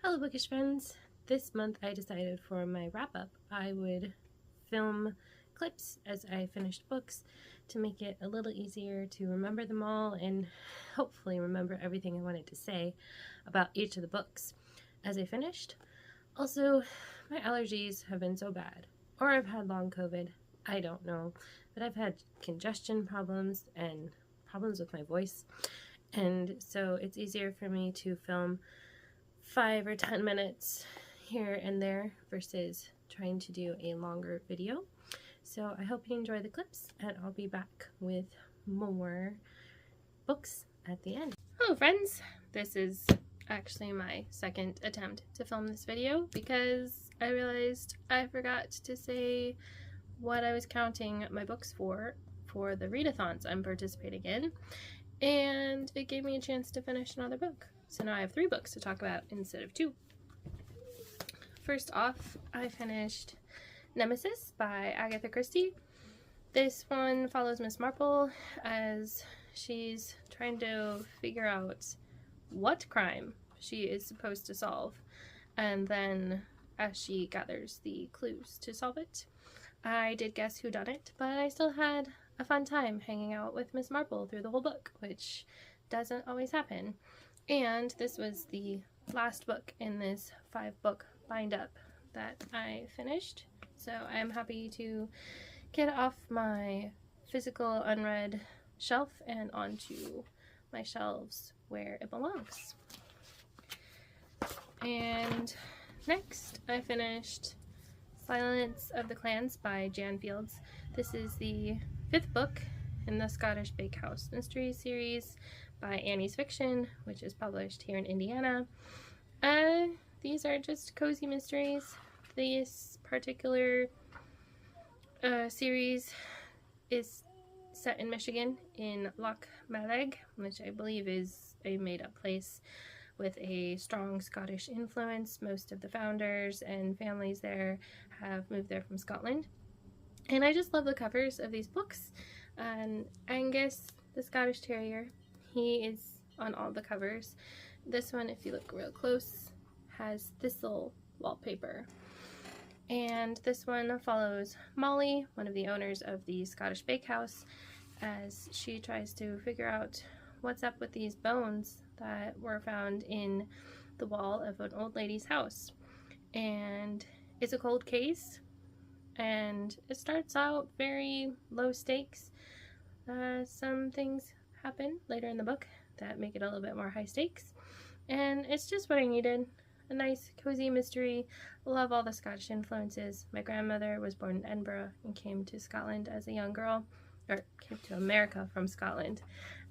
Hello bookish friends! This month I decided for my wrap-up I would film clips as I finished books to make it a little easier to remember them all and hopefully remember everything I wanted to say about each of the books as I finished. Also, my allergies have been so bad, or I've had long COVID, I don't know, but I've had congestion problems and problems with my voice, and so it's easier for me to film 5 or 10 minutes here and there versus trying to do a longer video. So I hope you enjoy the clips, and I'll be back with more books at the end. Hello friends! This is actually my second attempt to film this video because I realized I forgot to say what I was counting my books for the readathons I'm participating in, and it gave me a chance to finish another book. So now I have 3 books to talk about instead of 2. First off, I finished Nemesis by Agatha Christie. This one follows Miss Marple as she's trying to figure out what crime she is supposed to solve, and then as she gathers the clues to solve it. I did guess who done it, but I still had a fun time hanging out with Miss Marple through the whole book, which doesn't always happen. And this was the last book in this 5-book bind-up that I finished, so I'm happy to get off my physical unread shelf and onto my shelves where it belongs. And next I finished Silence of the Clans by Jan Fields. This is the 5th book in the Scottish Bakehouse Mystery series by Annie's Fiction, which is published here in Indiana. These are just cozy mysteries. This particular series is set in Michigan in Loch Maleg, which I believe is a made-up place with a strong Scottish influence. Most of the founders and families there have moved there from Scotland. And I just love the covers of these books. Angus, the Scottish Terrier, he is on all the covers. This one, if you look real close, has thistle wallpaper. And this one follows Molly, one of the owners of the Scottish Bakehouse, as she tries to figure out what's up with these bones that were found in the wall of an old lady's house. And it's a cold case, and it starts out very low stakes. Some things happen later in the book that make it a little bit more high stakes, and it's just what I needed. A nice cozy mystery. Love all the Scottish influences. My grandmother was born in Edinburgh and came to Scotland as a young girl, or came to America from Scotland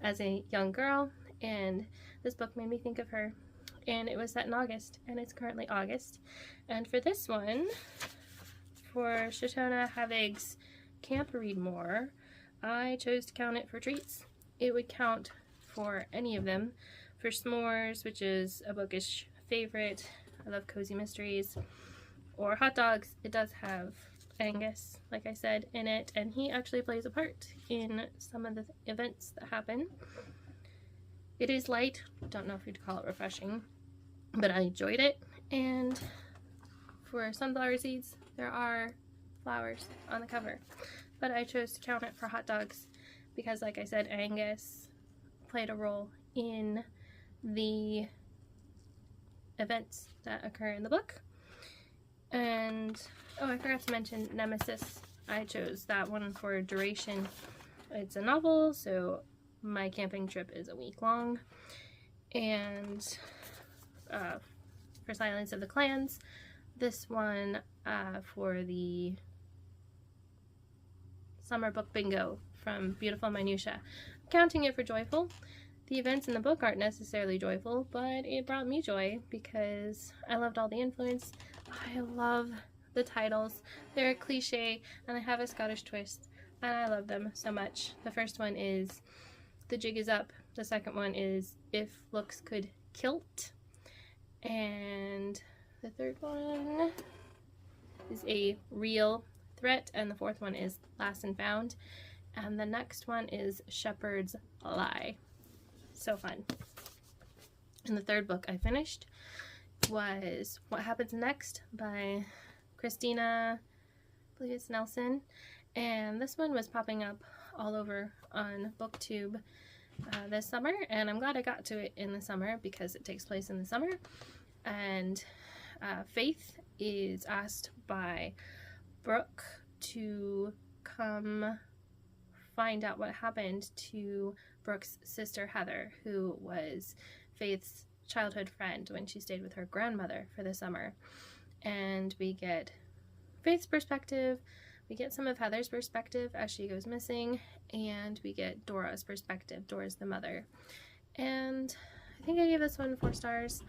as a young girl, and this book made me think of her. And it was set in August, and it's currently August. And for this one, for Shoshana Havig's Camp Read More, I chose to count it for treats. It would count for any of them. For S'mores, which is a bookish favorite, I love cozy mysteries, or Hot Dogs, it does have Angus, like I said, in it, and he actually plays a part in some of the events that happen. It is light, don't know if you'd call it refreshing, but I enjoyed it. And for Sunflower Seeds, there are flowers on the cover, but I chose to count it for Hot Dogs because, like I said, Angus played a role in the events that occur in the book. And oh, I forgot to mention Nemesis. I chose that one for duration. It's a novel, so my camping trip is a week long. And for Silence of the Clans, this one for the summer book bingo from Beautiful Minutia. I'm counting it for joyful. The events in the book aren't necessarily joyful, but it brought me joy because I loved all the influence. I love the titles. They're a cliche and they have a Scottish twist, and I love them so much. The first one is The Jig Is Up. The second one is If Looks Could Kilt. And the third one is A Real Threat, and the fourth one is Last and Found. And the next one is Shepherd's Lie. So fun. And the third book I finished was What Happens Next by Christina, I believe it's Nelson, and this one was popping up all over on BookTube this summer, and I'm glad I got to it in the summer because it takes place in the summer. And Faith is asked by Brooke to come find out what happened to Brooke's sister Heather, who was Faith's childhood friend when she stayed with her grandmother for the summer. And we get Faith's perspective, we get some of Heather's perspective as she goes missing, and we get Dora's perspective. Dora's the mother. And I think I gave this one 4 stars.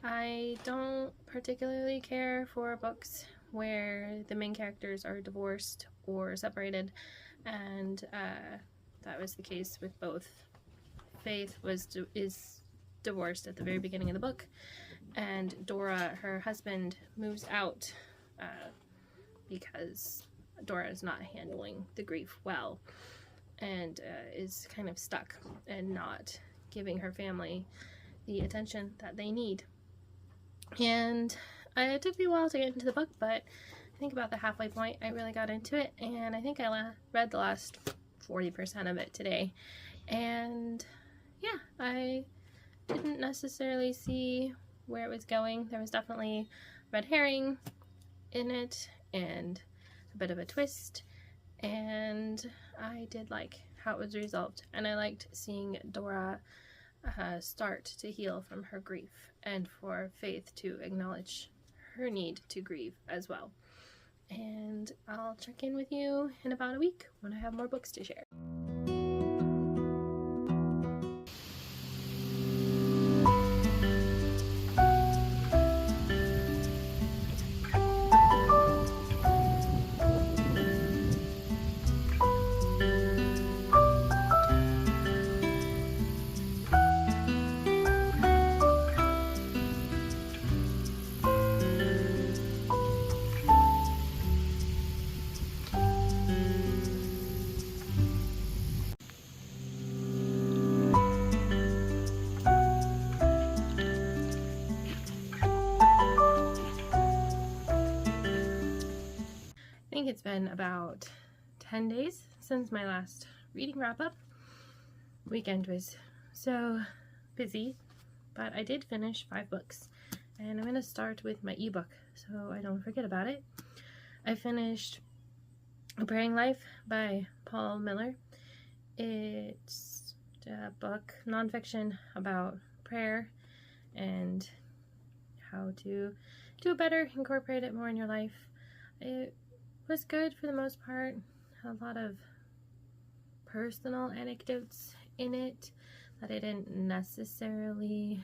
I don't particularly care for books where the main characters are divorced or separated, and that was the case with both. Faith is divorced at the very beginning of the book, and Dora, her husband, moves out because Dora is not handling the grief well and is kind of stuck and not giving her family the attention that they need. And it took me a while to get into the book, but I think about the halfway point I really got into it, and I think I read the last 40% of it today. And yeah, I didn't necessarily see where it was going. There was definitely red herring in it and a bit of a twist, and I did like how it was resolved, and I liked seeing Dora start to heal from her grief, and for Faith to acknowledge her need to grieve as well. And I'll check in with you in about a week when I have more books to share. I think it's been about 10 days since my last reading wrap-up. Weekend was so busy, but I did finish 5 books, and I'm going to start with my ebook so I don't forget about it. I finished A Praying Life by Paul Miller. It's a book, nonfiction, about prayer and how to do it better, incorporate it more in your life. It was good for the most part. A lot of personal anecdotes in it that I didn't necessarily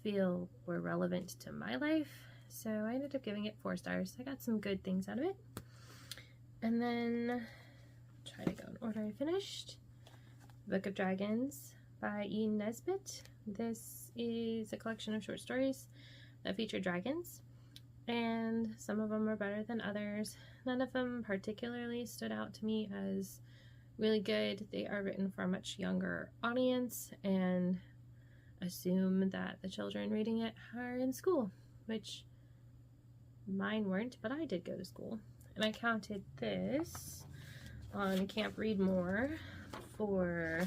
feel were relevant to my life, so I ended up giving it 4 stars. I got some good things out of it. And then try to go in order I finished. Book of Dragons by E. Nesbitt. This is a collection of short stories that feature dragons, and some of them are better than others. None of them particularly stood out to me as really good. They are written for a much younger audience and assume that the children reading it are in school, which mine weren't, but I did go to school. And I counted this on Camp Read More for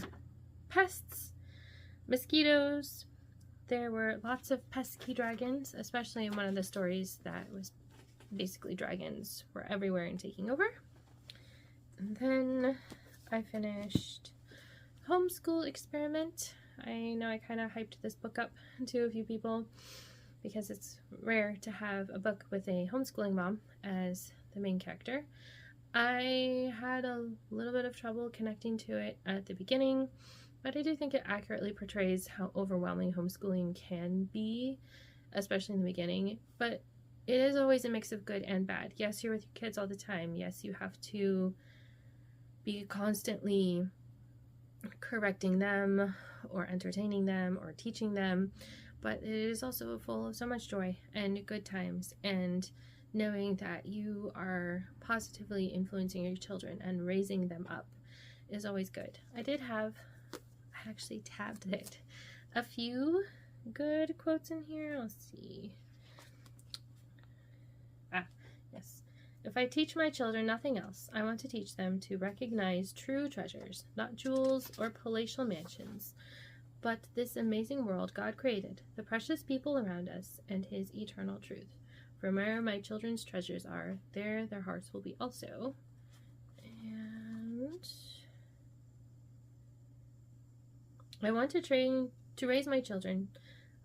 pests, mosquitoes. There were lots of pesky dragons, especially in one of the stories that was basically dragons were everywhere and taking over. And then I finished Homeschool Experiment. I know I kind of hyped this book up to a few people because it's rare to have a book with a homeschooling mom as the main character. I had a little bit of trouble connecting to it at the beginning, but I do think it accurately portrays how overwhelming homeschooling can be, especially in the beginning. But it is always a mix of good and bad. Yes, you're with your kids all the time. Yes, you have to be constantly correcting them or entertaining them or teaching them, but it is also full of so much joy and good times, and knowing that you are positively influencing your children and raising them up is always good. I actually tabbed it, a few good quotes in here. Let's see. Yes. If I teach my children nothing else, I want to teach them to recognize true treasures, not jewels or palatial mansions, but this amazing world God created, the precious people around us, and His eternal truth. For where my children's treasures are, there their hearts will be also. And I want to raise my children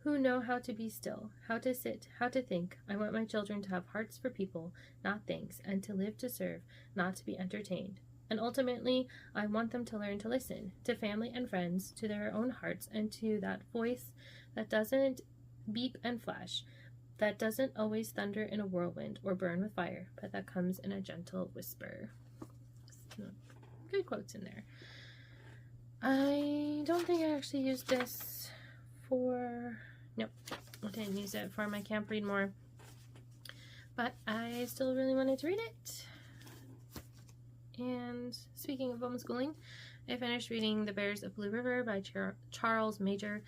who know how to be still, how to sit, how to think. I want my children to have hearts for people, not things, and to live to serve, not to be entertained. And ultimately, I want them to learn to listen to family and friends, to their own hearts, and to that voice that doesn't beep and flash, that doesn't always thunder in a whirlwind or burn with fire, but that comes in a gentle whisper. Good quotes in there. I don't think I actually used this for... Nope, I didn't use it for my Camp Read More. But I still really wanted to read it. And speaking of homeschooling, I finished reading The Bears of Blue River by Charles Major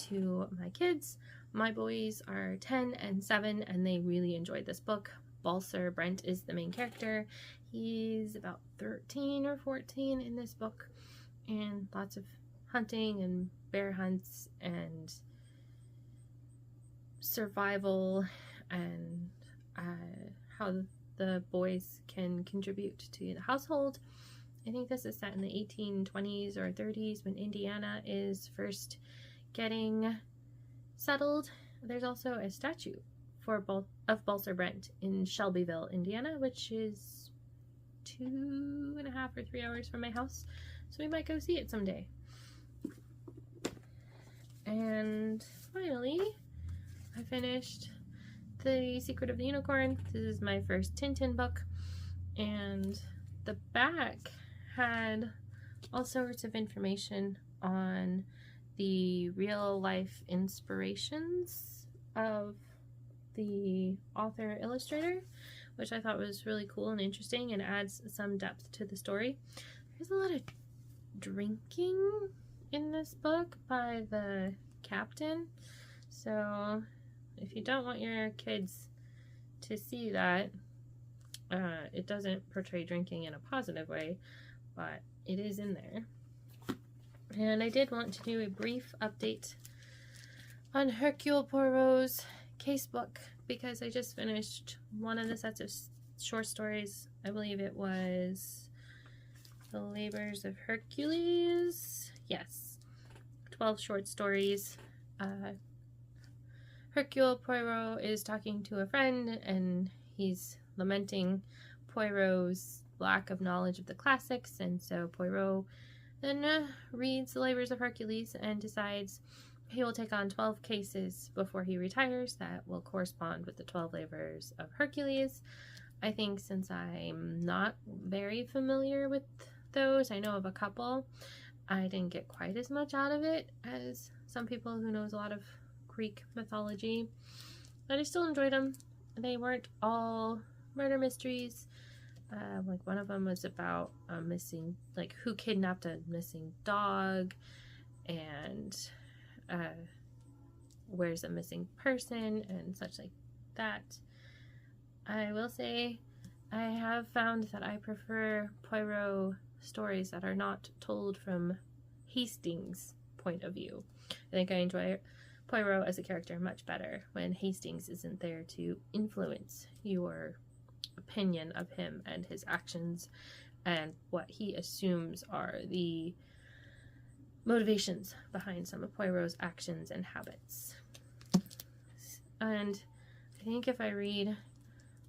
to my kids. My boys are 10 and 7, and they really enjoyed this book. Balser Brent is the main character. He's about 13 or 14 in this book, and lots of hunting and bear hunts and survival, and how the boys can contribute to the household. I think this is set in the 1820s or 30s when Indiana is first getting settled. There's also a statue of Balser Brent in Shelbyville, Indiana, which is 2.5 or 3 hours from my house, so we might go see it someday. And finally, I finished The Secret of the Unicorn. This is my first Tintin book, and the back had all sorts of information on the real life inspirations of the author illustrator, which I thought was really cool and interesting and adds some depth to the story. There's a lot of drinking in this book by the captain, so if you don't want your kids to see that, it doesn't portray drinking in a positive way, but it is in there. And I did want to do a brief update on Hercule Poirot's casebook, because I just finished one of the sets of short stories. I believe it was The Labors of Hercules. Yes, 12 short stories. Hercule Poirot is talking to a friend, and he's lamenting Poirot's lack of knowledge of the classics, and so Poirot then reads The Labors of Hercules and decides he will take on 12 cases before he retires that will correspond with the 12 Labors of Hercules. I think since I'm not very familiar with those, I know of a couple, I didn't get quite as much out of it as some people who knows a lot of Greek mythology, but I still enjoyed them. They weren't all murder mysteries. Like one of them was about a missing, like who kidnapped a missing dog, and where's a missing person, and such like that. I will say I have found that I prefer Poirot stories that are not told from Hastings' point of view. I think I enjoy Poirot as a character much better when Hastings isn't there to influence your opinion of him and his actions and what he assumes are the motivations behind some of Poirot's actions and habits. And I think if I read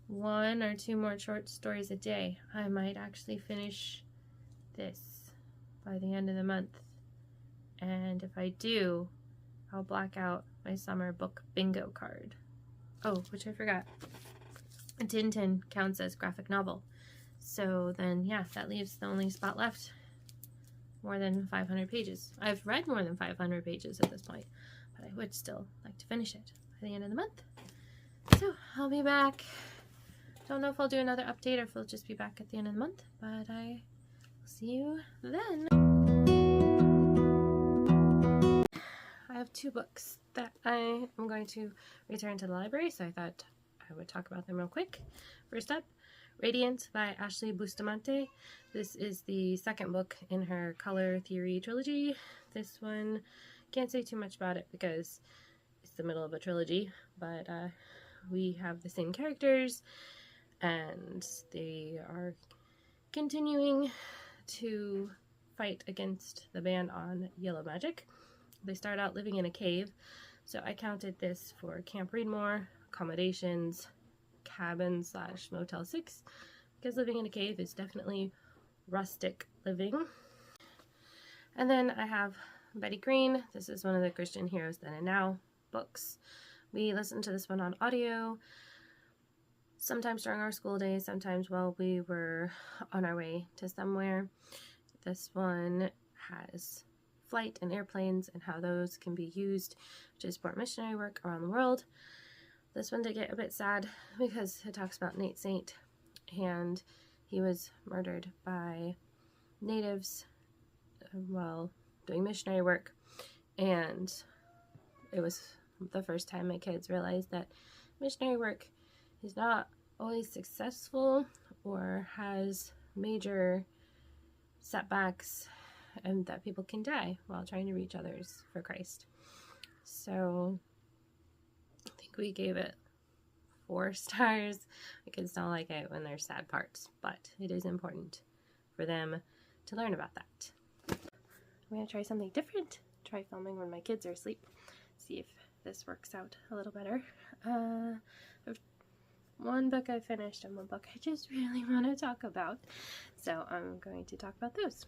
1 or 2 more short stories a day, I might actually finish this by the end of the month. And if I do, I'll black out my summer book bingo card. Oh, which I forgot. Tintin counts as graphic novel. So then, yeah, that leaves the only spot left. More than 500 pages. I've read more than 500 pages at this point, but I would still like to finish it by the end of the month. So I'll be back. Don't know if I'll do another update or if I'll just be back at the end of the month, but I will see you then. I have 2 books that I am going to return to the library, so I thought I would talk about them real quick. First up, Radiant by Ashley Bustamante. This is the second book in her Color Theory trilogy. This one, can't say too much about it because it's the middle of a trilogy, but we have the same characters and they are continuing to fight against the ban on yellow magic. They start out living in a cave, so I counted this for Camp Readmore, accommodations, cabin / Motel 6, because living in a cave is definitely rustic living. And then I have Betty Green. This is one of the Christian Heroes Then and Now books. We listened to this one on audio, sometimes during our school days, sometimes while we were on our way to somewhere. This one has flight and airplanes and how those can be used to support missionary work around the world. This one did get a bit sad because it talks about Nate Saint, and he was murdered by natives while doing missionary work, and it was the first time my kids realized that missionary work is not always successful or has major setbacks, and that people can die while trying to reach others for Christ. So I think we gave it 4 stars. My kids don't like it when there's sad parts, but it is important for them to learn about that. I'm going to try something different. Try filming when my kids are asleep. See if this works out a little better. One book I finished and one book I just really want to talk about. So I'm going to talk about those.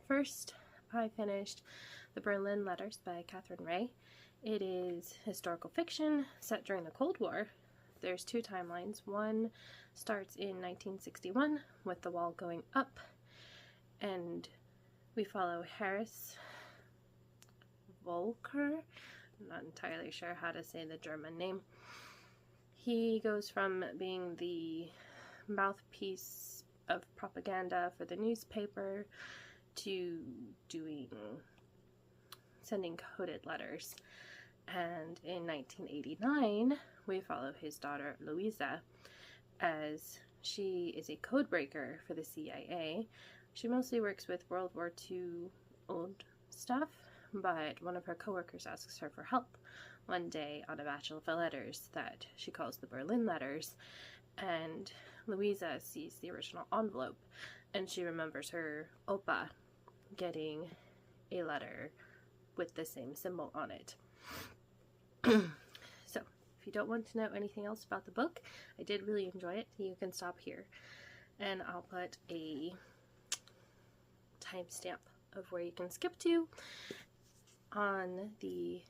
First, I finished The Berlin Letters by Catherine Ray. It is historical fiction set during the Cold War. There's 2 timelines. One starts in 1961 with the wall going up, and we follow Harris Volker. I'm not entirely sure how to say the German name. He goes from being the mouthpiece of propaganda for the newspaper to sending coded letters. And in 1989, we follow his daughter Louisa as she is a code breaker for the CIA. She mostly works with World War II old stuff, but one of her coworkers asks her for help one day on a batch of letters that she calls the Berlin Letters, and Louisa sees the original envelope and she remembers her oppa getting a letter with the same symbol on it. So if you don't want to know anything else about the book, I did really enjoy it. You can stop here and I'll put a timestamp of where you can skip to on the...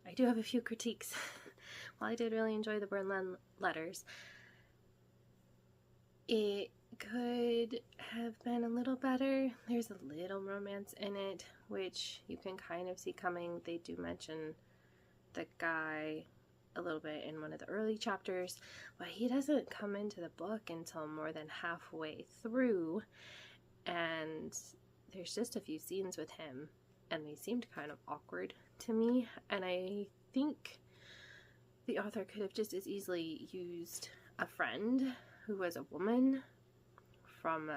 I do have a few critiques. While I did really enjoy the Berlin Letters, it could have been a little better. There's a little romance in it, which you can kind of see coming. They do mention the guy a little bit in one of the early chapters, but he doesn't come into the book until more than halfway through, and there's just a few scenes with him, and they seemed kind of awkward to me, and I think the author could have just as easily used a friend who was a woman from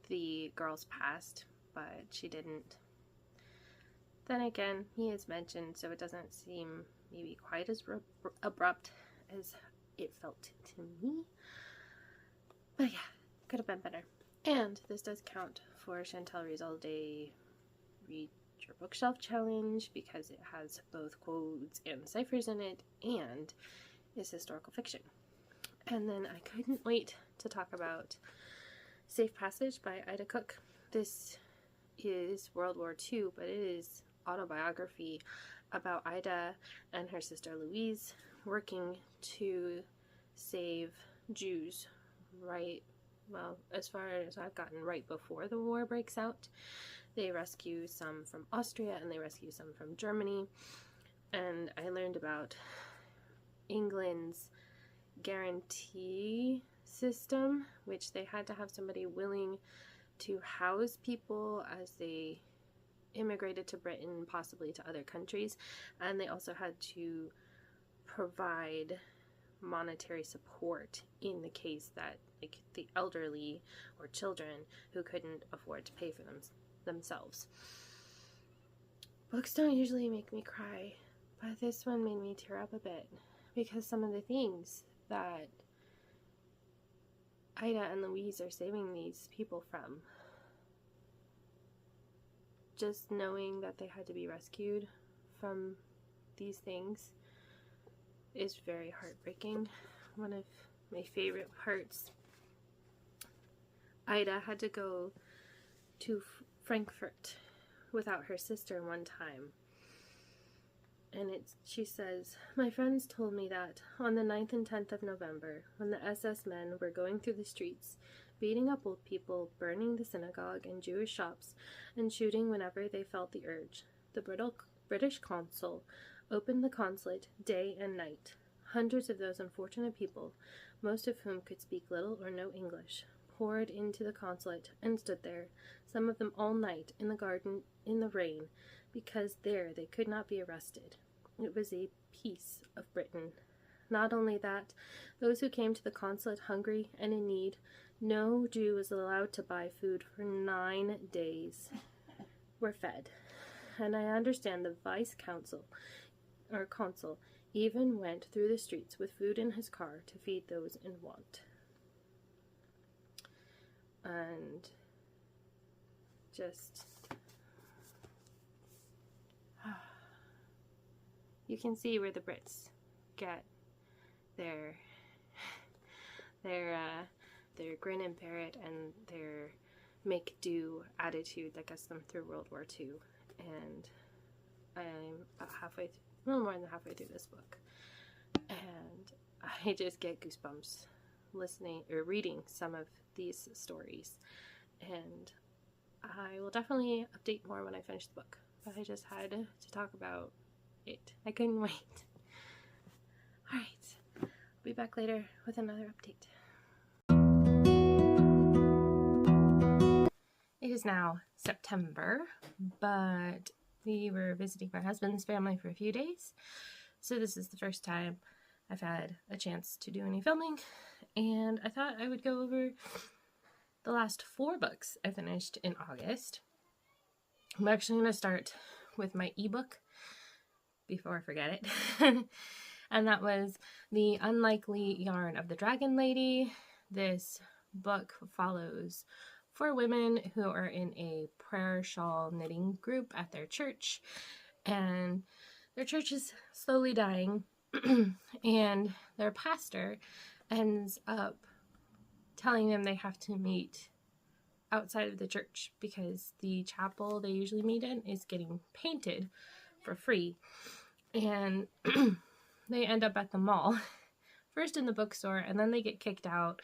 the girl's past, but she didn't. Then again, he is mentioned, so it doesn't seem maybe quite as abrupt as it felt to me. But yeah, could have been better. And this does count for Chantal Rizalde Read Your Bookshelf Challenge because it has both quotes and ciphers in it and is historical fiction. And then I couldn't wait to talk about Safe Passage by Ida Cook. This is World War II, but it is autobiography about Ida and her sister Louise working to save Jews as far as I've gotten, right before the war breaks out. They rescue some from Austria and they rescue some from Germany. And I learned about England's guarantee system, which they had to have somebody willing to house people as they immigrated to Britain, possibly to other countries, and they also had to provide monetary support in the case that, like, the elderly or children who couldn't afford to pay for themselves. Books don't usually make me cry, but this one made me tear up a bit, because some of the things that Ida and Louise are saving these people from, just knowing that they had to be rescued from these things, is very heartbreaking. One of my favorite parts, Ida had to go to Frankfurt without her sister one time. And she says, "My friends told me that on the 9th and 10th of November, when the SS men were going through the streets, beating up old people, burning the synagogue and Jewish shops, and shooting whenever they felt the urge, the British consul opened the consulate day and night. Hundreds of those unfortunate people, most of whom could speak little or no English, poured into the consulate and stood there, some of them all night, in the garden in the rain, because there they could not be arrested. It was a piece of Britain. Not only that, those who came to the consulate hungry and in need, no Jew was allowed to buy food for 9 days, were fed. And I understand the consul even went through the streets with food in his car to feed those in want." And just, you can see where the Brits get their grin and bear it and their make do attitude that gets them through World War II. And I'm about a little more than halfway through this book, and I just get goosebumps listening or reading some of these stories, and I will definitely update more when I finish the book, but I just had to talk about it. I couldn't wait. Alright, I'll be back later with another update. It is now September, but we were visiting my husband's family for a few days, so this is the first time I've had a chance to do any filming, and I thought I would go over the last 4 books I finished in August. I'm actually going to start with my ebook before I forget it, and that was The Unlikely Yarn of the Dragon Lady. This book follows 4 women who are in a prayer shawl knitting group at their church, and their church is slowly dying, and their pastor ends up telling them they have to meet outside of the church because the chapel they usually meet in is getting painted for free, and they end up at the mall, first in the bookstore, and then they get kicked out.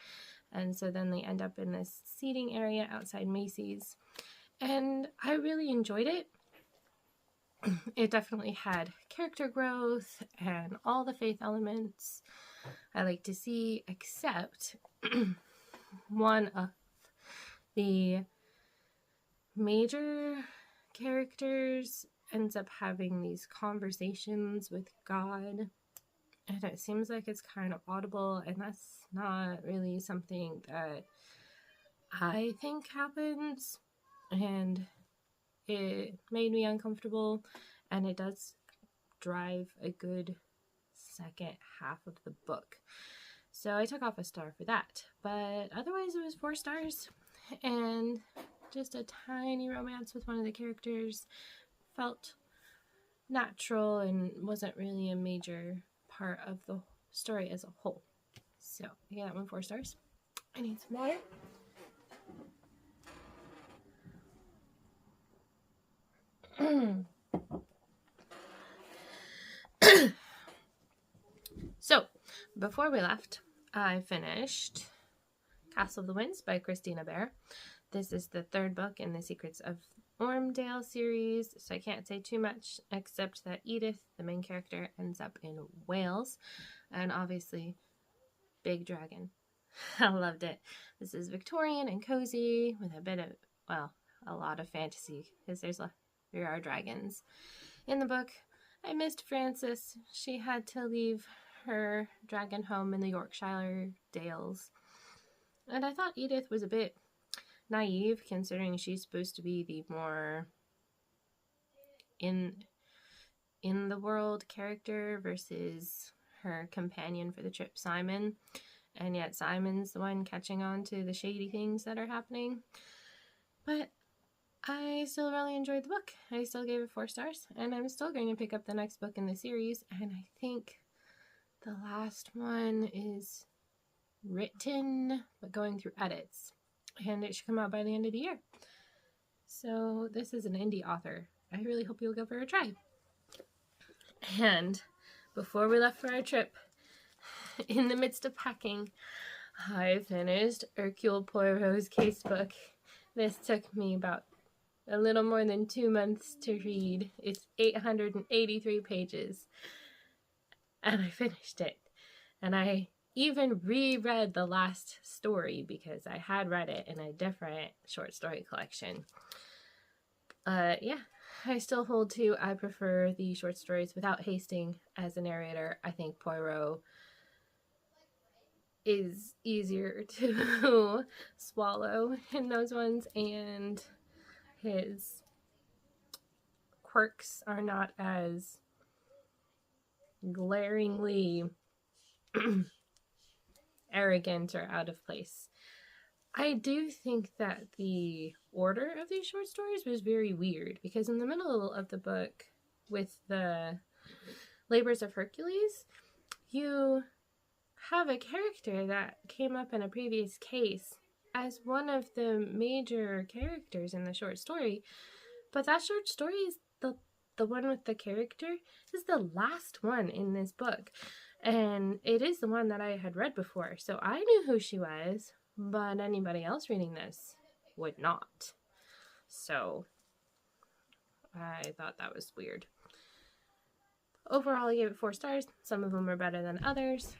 And so then they end up in this seating area outside Macy's. And I really enjoyed it. It definitely had character growth and all the faith elements I like to see, except one of the major characters ends up having these conversations with God. And it seems like it's kind of audible, and that's not really something that I think happens, and it made me uncomfortable, and it does drive a good second half of the book. So I took off a star for that, but otherwise it was 4 stars, and just a tiny romance with one of the characters. Felt natural and wasn't really a major part of the story as a whole. So I gave that one 4 stars. I need some water. So before we left, I finished Castle of the Winds by Christina Bear. This is the 3rd book in the Secrets of Ormdale series, so I can't say too much except that Edith, the main character, ends up in Wales, and obviously big dragon. I loved it. This is Victorian and cozy with a bit of, well, a lot of fantasy, because there's there are dragons. In the book, I missed Frances. She had to leave her dragon home in the Yorkshire Dales. And I thought Edith was a bit naive, considering she's supposed to be the more in the world character versus her companion for the trip, Simon. And yet Simon's the one catching on to the shady things that are happening. But I still really enjoyed the book. I still gave it 4 stars, and I'm still going to pick up the next book in the series, and I think the last one is written but going through edits, and it should come out by the end of the year. So this is an indie author. I really hope you'll give her a try. And before we left for our trip, in the midst of packing, I finished Hercule Poirot's casebook. This took me about a little more than 2 months to read. It's 883 pages. And I finished it. And I even reread the last story because I had read it in a different short story collection. Yeah, I still hold to I prefer the short stories without Hastings as a narrator. I think Poirot is easier to swallow in those ones, and his quirks are not as glaringly arrogant or out of place. I do think that the order of these short stories was very weird, because in the middle of the book with the Labors of Hercules, you have a character that came up in a previous case as one of the major characters in the short story, but that short story is the one with the character is the last one in this book, and it is the one that I had read before, so I knew who she was, but anybody else reading this would not. So I thought that was weird. Overall, I gave it 4 stars. Some of them were better than others.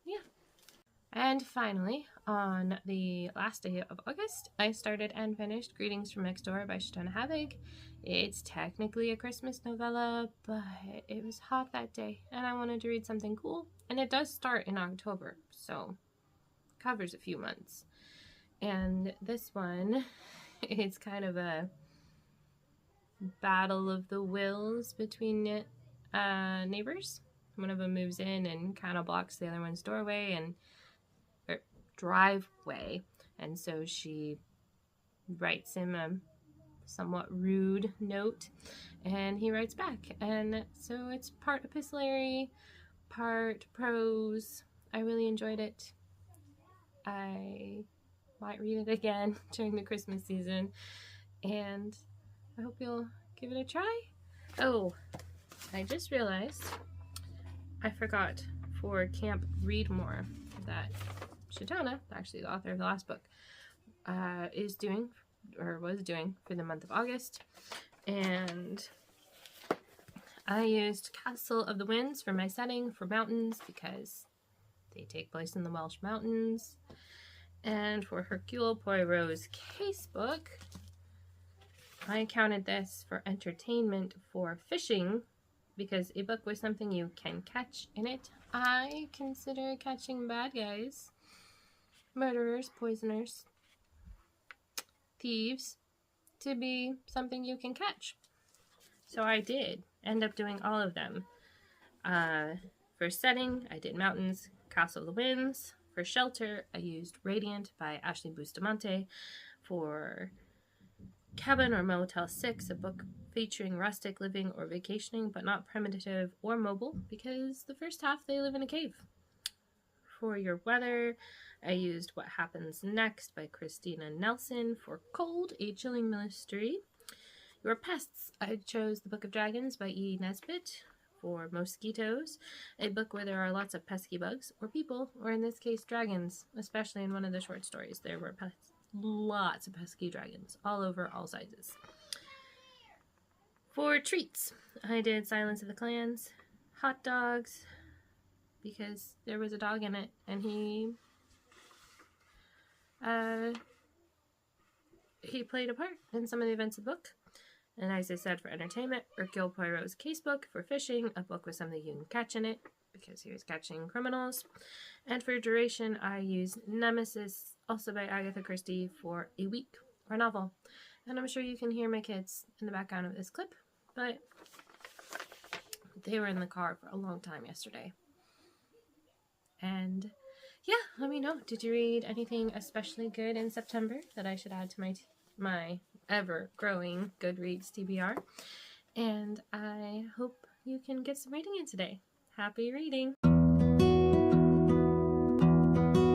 Yeah. And finally, on the last day of August, I started and finished Greetings from Next Door by Shatona Havig. It's technically a Christmas novella, but it was hot that day, and I wanted to read something cool. And it does start in October, so it covers a few months. And this one, it's kind of a battle of the wills between neighbors. One of them moves in and kind of blocks the other one's doorway and driveway, and so she writes him a somewhat rude note, and he writes back, and so it's part epistolary, part prose. I really enjoyed it. I might read it again during the Christmas season, and I hope you'll give it a try. Oh, I just realized I forgot for Camp Read More that Shatona, actually the author of the last book, is doing, or was doing, for the month of August. And I used Castle of the Winds for my setting for mountains because they take place in the Welsh mountains. And for Hercule Poirot's casebook, I counted this for entertainment for fishing because a book with something you can catch in it. I consider catching bad guys, murderers, poisoners, thieves, to be something you can catch. So I did end up doing all of them. For setting, I did Mountains, Castle of the Winds. For shelter, I used Radiant by Ashley Bustamante. For Cabin or Motel 6, a book featuring rustic living or vacationing, but not primitive or mobile, because the first half they live in a cave. For your weather, I used What Happens Next by Christina Nelson. For cold, a chilling mystery. Your pests, I chose The Book of Dragons by E. Nesbitt. For mosquitoes, a book where there are lots of pesky bugs, or people, or in this case, dragons, especially in one of the short stories. There were lots of pesky dragons, all over, all sizes. For treats, I did Silence of the Clans, hot dogs, because there was a dog in it, and he played a part in some of the events of the book. And as I said, for entertainment, Hercule Poirot's Casebook. For fishing, a book with something you can catch in it, because he was catching criminals. And for duration, I use Nemesis, also by Agatha Christie, for a week, or a novel. And I'm sure you can hear my kids in the background of this clip, but they were in the car for a long time yesterday. And yeah, let me know. Did you read anything especially good in September that I should add to my ever-growing Goodreads TBR? And I hope you can get some reading in today. Happy reading!